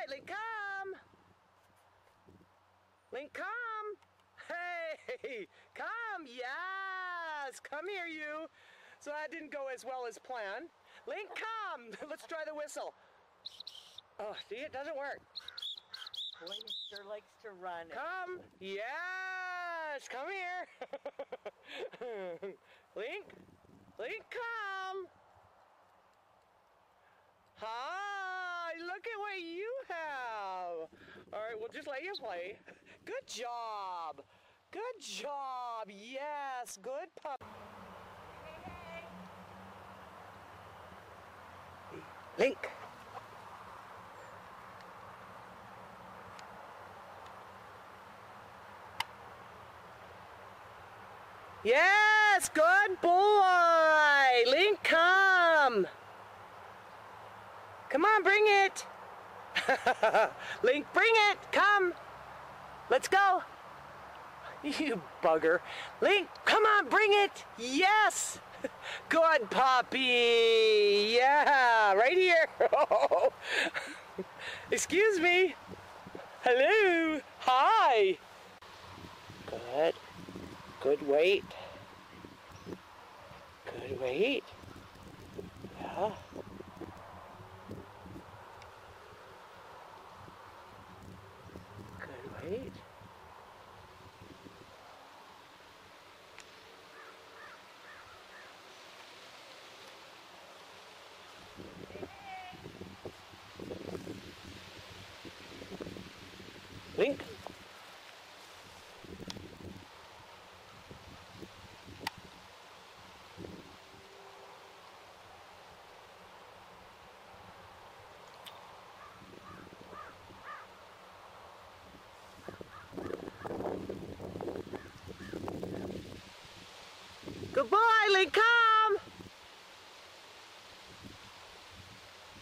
right, Link, come. Link, come. Hey, come. Yes, come here, you. So that didn't go as well as planned. Link, come. Let's try the whistle. Oh, see, it doesn't work. Boy, he sure likes to run. Come. Yes, come here. Link, come. Hi, look at what you have. All right, we'll just let you play. Good job. Good job. Yes, good pup. Hey. Link. Yes, good boy. Link, come. Come on, bring it. Link, bring it. Come. Let's go. You bugger. Link, come on, bring it. Yes. Good puppy. Yeah, right here. Excuse me. Hello. Hi. Good. Good weight. Good weight. Yeah. Good weight. Link. Good boy, Link, come!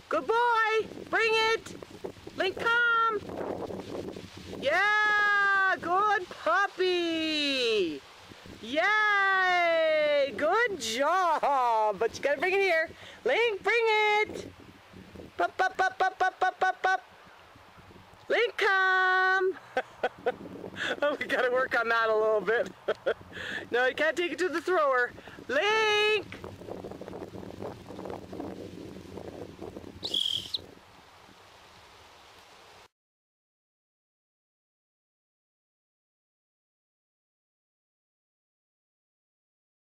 Good boy, bring it! Link, come! Yeah, good puppy! Yay! Good job! But you gotta bring it here. Link, bring it! Pup, pup, pup, pup, pup, pup, pup, pup. Link, come! Oh, we gotta work on that a little bit. No, you can't take it to the thrower. Link!